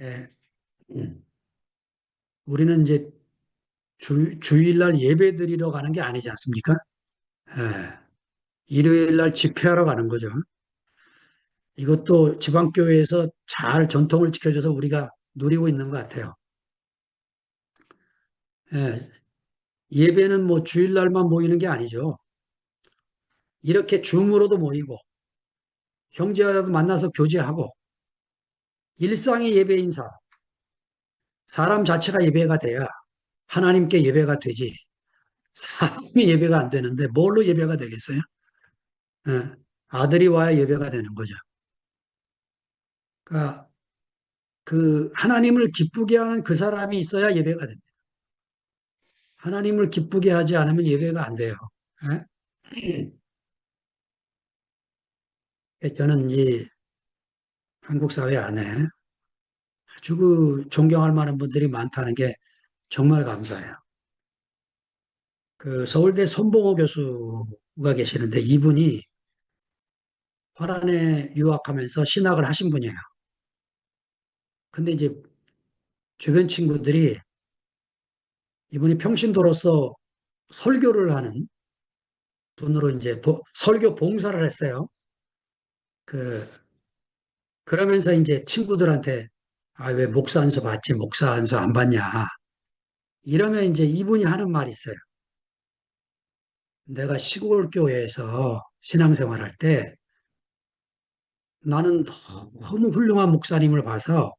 예. 우리는 이제 주일날 예배 드리러 가는 게 아니지 않습니까? 예. 일요일날 집회하러 가는 거죠. 이것도 지방교회에서 잘 전통을 지켜줘서 우리가 누리고 있는 것 같아요. 예. 예배는 뭐 주일날만 모이는 게 아니죠. 이렇게 줌으로도 모이고 형제라도 만나서 교제하고 일상의 예배 인사, 사람 자체가 예배가 돼야 하나님께 예배가 되지. 사람이 예배가 안 되는데 뭘로 예배가 되겠어요? 예, 아들이 와야 예배가 되는 거죠. 그러니까 그 하나님을 기쁘게 하는 그 사람이 있어야 예배가 됩니다. 하나님을 기쁘게 하지 않으면 예배가 안 돼요. 저는 이 한국 사회 안에 아주 그 존경할 만한 분들이 많다는 게 정말 감사해요. 그 서울대 손봉호 교수가 계시는데 이분이 화란에 유학하면서 신학을 하신 분이에요. 근데 이제 주변 친구들이 이분이 평신도로서 설교를 하는 분으로 이제 설교 봉사를 했어요. 그, 그러면서 이제 친구들한테 왜 목사 안수 받지? 목사 안수 안 받냐? 이러면 이제 이분이 하는 말이 있어요. 내가 시골 교회에서 신앙생활 할 때 나는 너무 훌륭한 목사님을 봐서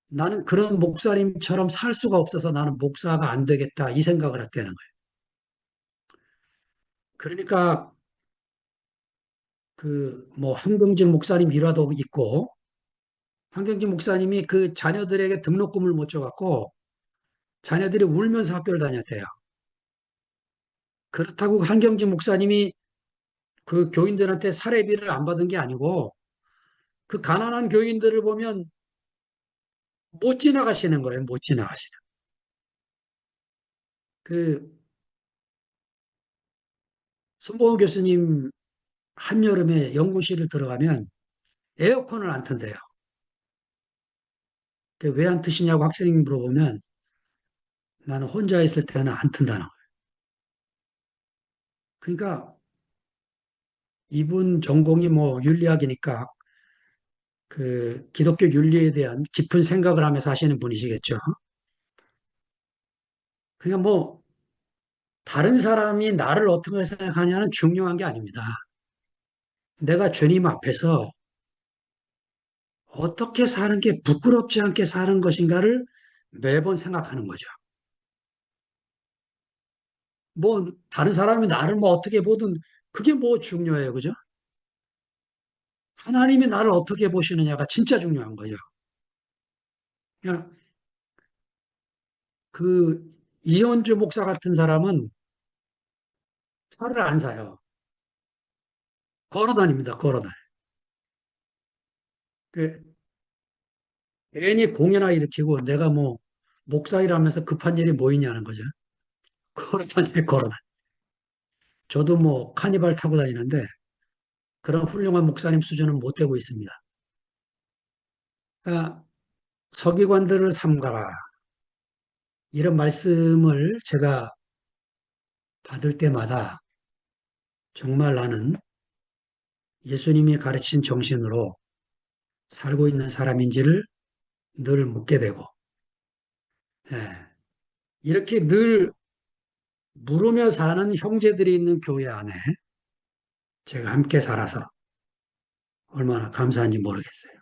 나는 그런 목사님처럼 살 수가 없어서 나는 목사가 안 되겠다 이 생각을 했다는 거예요. 그러니까 그 뭐 한경직 목사님 일화도 있고 한경직 목사님이 그 자녀들에게 등록금을 못 줘갖고 자녀들이 울면서 학교를 다녔대요. 그렇다고 한경직 목사님이 그 교인들한테 사례비를 안 받은 게 아니고 그 가난한 교인들을 보면 못 지나가시는 거예요. 못 지나가시는. 그 손보호 교수님 한여름에 연구실을 들어가면 에어컨을 안 튼대요. 왜 안 트시냐고 학생이 물어보면 나는 혼자 있을 때는 안 튼다는 거예요. 그러니까 이분 전공이 뭐 윤리학이니까 그 기독교 윤리에 대한 깊은 생각을 하면서 하시는 분이시겠죠. 그냥 뭐 다른 사람이 나를 어떻게 생각하냐는 중요한 게 아닙니다. 내가 주님 앞에서 어떻게 사는 게 부끄럽지 않게 사는 것인가를 매번 생각하는 거죠. 뭐 다른 사람이 나를 뭐 어떻게 보든 그게 뭐 중요해요. 그죠? 하나님이 나를 어떻게 보시느냐가 진짜 중요한 거예요. 그냥 그 이현주 목사 같은 사람은 차를 안 사요. 걸어 다닙니다. 걸어 다녀. 그 괜히 공연나 일으키고 내가 뭐 목사일하면서 급한 일이 뭐 있냐는 거죠. 걸어 다녀요. 걸어 다녀. 저도 뭐 카니발 타고 다니는데 그런 훌륭한 목사님 수준은 못 되고 있습니다. 그러니까 서기관들을 삼가라. 이런 말씀을 제가 받을 때마다 정말 나는 예수님이 가르친 정신으로 살고 있는 사람인지를 늘 묻게 되고, 예, 이렇게 늘 물으며 사는 형제들이 있는 교회 안에 제가 함께 살아서 얼마나 감사한지 모르겠어요.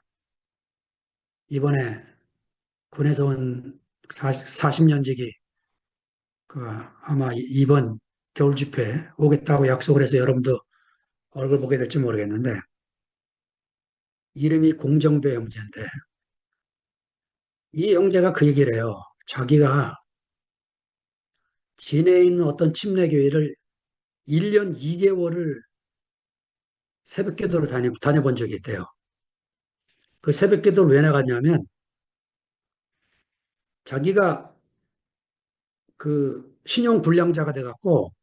이번에 군에서 온 40년 지기 그 아마 이번 겨울 집회 오겠다고 약속을 해서 여러분도 얼굴 보게 될지 모르겠는데 이름이 공정배 형제인데 이 형제가 그 얘기를 해요. 자기가 진해에 있는 어떤 침례교회를 1년 2개월을 새벽 기도를 다녀본 적이 있대요. 그 새벽 기도를 왜 나갔냐면 자기가 그 신용불량자가 돼갖고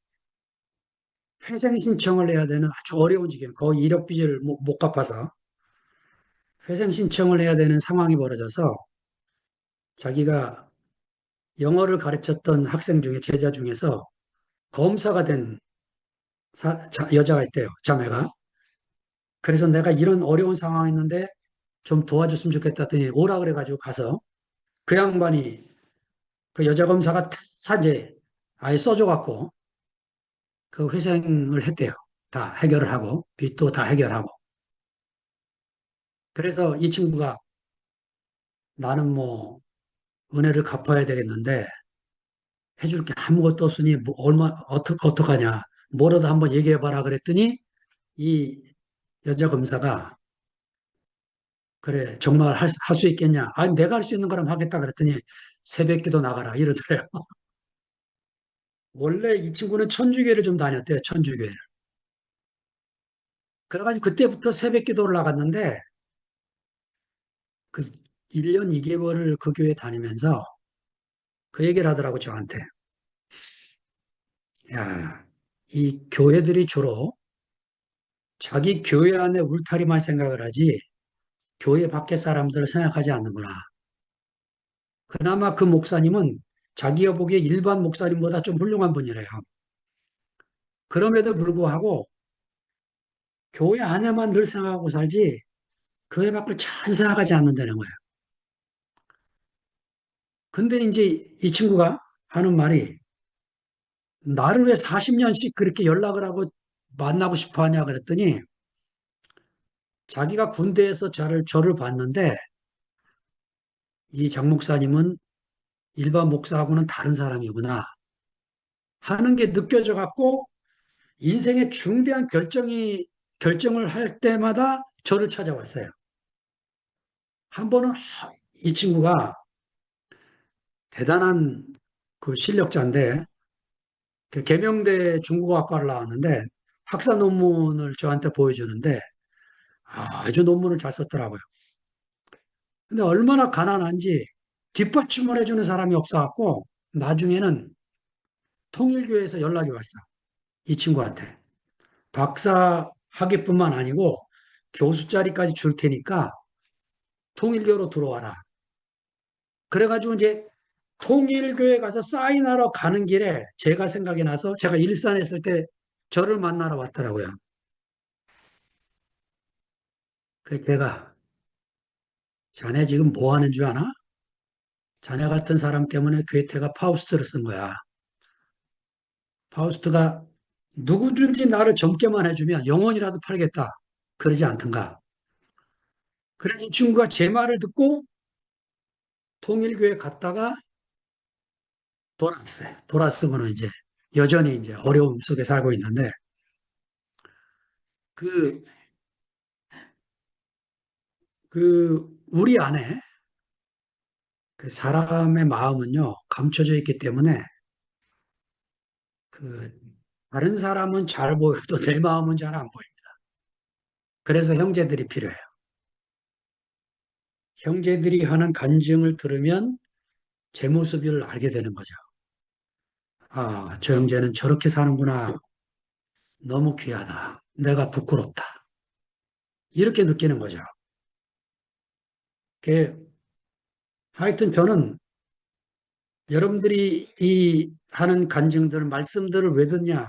회생 신청을 해야 되는 아주 어려운 지경, 거의 이력 빚을 못 갚아서 회생 신청을 해야 되는 상황이 벌어져서 자기가 영어를 가르쳤던 학생 중에 제자 중에서 검사가 된 여자가 있대요. 자매가. 그래서 내가 이런 어려운 상황이 있는데 좀 도와줬으면 좋겠다 했더니 오라 그래가지고 가서 그 양반이 그 여자 검사가 다 이제 아예 써줘갖고 그 회생을 했대요. 다 해결을 하고 빚도 다 해결하고. 그래서 이 친구가 나는 뭐 은혜를 갚아야 되겠는데 해줄 게 아무것도 없으니 뭐 얼마 어떡하냐 뭐라도 한번 얘기해 봐라 그랬더니 이 여자 검사가 그래 정말 할 수 있겠냐 아니 내가 할 수 있는 거라면 하겠다 그랬더니 새벽기도 나가라 이러더래요. 원래 이 친구는 천주교를 좀 다녔대요. 천주교를. 그래가지고 그때부터 새벽기도를 나갔는데 그 1년 2개월을 그 교회 다니면서 그 얘기를 하더라고 저한테. 야, 이 교회들이 주로 자기 교회 안에 울타리만 생각을 하지 교회 밖의 사람들을 생각하지 않는구나. 그나마 그 목사님은 자기가 보기에 일반 목사님보다 좀 훌륭한 분이래요. 그럼에도 불구하고 교회 안에만 늘 생각하고 살지 교회 밖을 잘 생각하지 않는다는 거예요. 근데 이제 이 친구가 하는 말이 나를 왜 40년씩 그렇게 연락을 하고 만나고 싶어 하냐 그랬더니 자기가 군대에서 저를 봤는데 이 장 목사님은 일반 목사하고는 다른 사람이구나 하는 게 느껴져 갖고 인생의 중대한 결정을 할 때마다 저를 찾아왔어요. 한 번은 이 친구가 대단한 그 실력자인데 그 계명대 중국어학과를 나왔는데 학사 논문을 저한테 보여주는데 아주 논문을 잘 썼더라고요. 근데 얼마나 가난한지 뒷받침을 해주는 사람이 없어갖고 나중에는 통일교에서 연락이 왔어. 이 친구한테. 박사 학위뿐만 아니고 교수 자리까지 줄 테니까 통일교로 들어와라. 그래가지고 이제 통일교에 가서 사인하러 가는 길에 제가 생각이 나서 제가 일산에 있을 때 저를 만나러 왔더라고요. 그 걔가 자네 지금 뭐 하는 줄 아나? 자네 같은 사람 때문에 괴테가 파우스트를 쓴 거야. 파우스트가 누구든지 나를 젊게만 해주면 영원이라도 팔겠다. 그러지 않던가. 그래 이 친구가 제 말을 듣고 통일교에 갔다가 돌아왔어요. 돌아서고는 이제 여전히 이제 어려움 속에 살고 있는데 그, 우리 안에 그 사람의 마음은요, 감춰져 있기 때문에 그 다른 사람은 잘 보여도 내 마음은 잘 안 보입니다. 그래서 형제들이 필요해요. 형제들이 하는 간증을 들으면 제 모습을 알게 되는 거죠. 아, 저 형제는 저렇게 사는구나. 너무 귀하다. 내가 부끄럽다. 이렇게 느끼는 거죠. 하여튼 저는 여러분들이 이 하는 간증들, 말씀들을 왜 듣냐?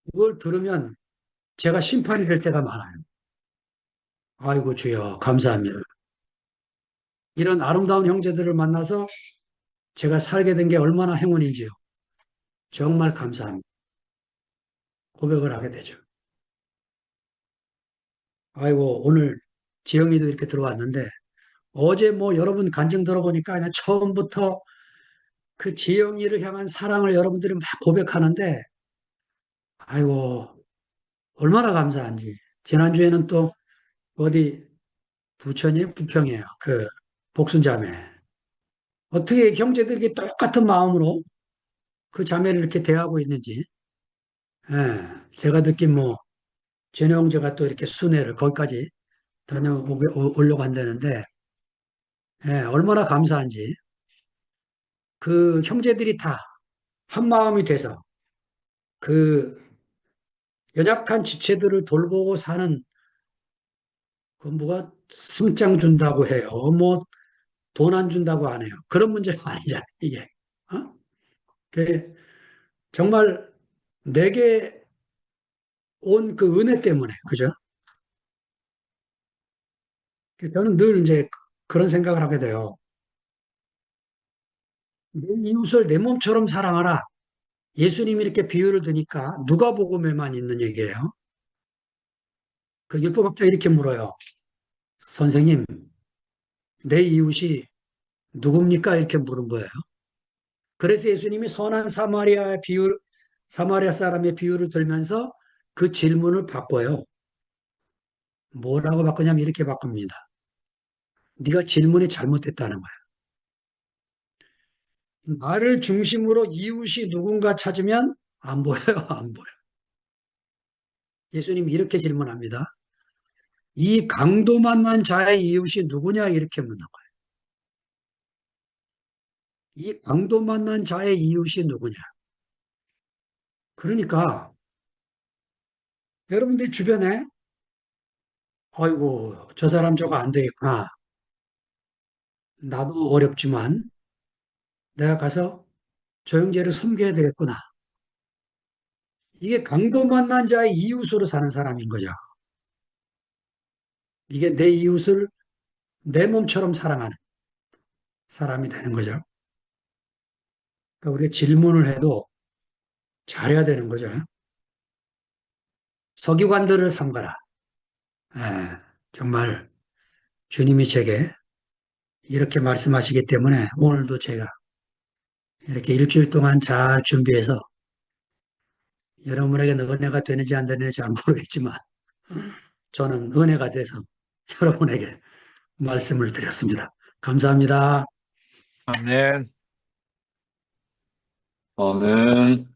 그걸 들으면 제가 심판이 될 때가 많아요. 아이고, 주여, 감사합니다. 이런 아름다운 형제들을 만나서 제가 살게 된 게 얼마나 행운인지요. 정말 감사합니다. 고백을 하게 되죠. 아이고, 오늘 지영이도 이렇게 들어왔는데, 어제 뭐 여러분 간증 들어보니까 그냥 처음부터 그 지영이를 향한 사랑을 여러분들이 막 고백하는데, 아이고, 얼마나 감사한지. 지난주에는 또 어디 부천이에요? 부평이에요. 그 복순자매. 어떻게 형제들이 똑같은 마음으로 그 자매를 이렇게 대하고 있는지. 예, 제가 느낀 뭐, 전혀 형제가 또 이렇게 순회를 거기까지 다녀오려고 한다는데, 예, 얼마나 감사한지. 그 형제들이 다 한 마음이 돼서 그 연약한 지체들을 돌보고 사는 그 뭐가 승장 준다고 해요. 뭐 돈 안 준다고 안 해요. 그런 문제가 아니잖아요, 이게. 어? 그 정말 내게 온 그 은혜 때문에, 그죠? 저는 늘 이제 그런 생각을 하게 돼요. 내 이웃을 내 몸처럼 사랑하라. 예수님이 이렇게 비유를 드니까 누가복음에만 있는 얘기예요. 그 율법학자 이렇게 물어요. 선생님, 내 이웃이 누굽니까? 이렇게 물은 거예요. 그래서 예수님이 선한 사마리아 사람의 비유를 들면서 그 질문을 바꿔요. 뭐라고 바꾸냐면 이렇게 바꿉니다. 네가 질문이 잘못됐다는 거야. 나를 중심으로 이웃이 누군가 찾으면 안 보여요, 안 보여. 예수님이 이렇게 질문합니다. 이 강도 만난 자의 이웃이 누구냐? 이렇게 묻는 거예요. 이 강도 만난 자의 이웃이 누구냐? 그러니까 여러분들 주변에 아이고 저 사람 저거 안 되겠구나. 나도 어렵지만 내가 가서 저 형제를 섬겨야 되겠구나. 이게 강도 만난 자의 이웃으로 사는 사람인 거죠. 이게 내 이웃을 내 몸처럼 사랑하는 사람이 되는 거죠. 그러니까 우리가 질문을 해도 잘해야 되는 거죠. 서기관들을 삼가라. 예, 정말 주님이 제게 이렇게 말씀하시기 때문에 오늘도 제가 이렇게 일주일 동안 잘 준비해서 여러분에게 은혜가 되는지 안 되는지 잘 모르겠지만 저는 은혜가 돼서 여러분에게 말씀을 드렸습니다. 감사합니다. 아멘. 저는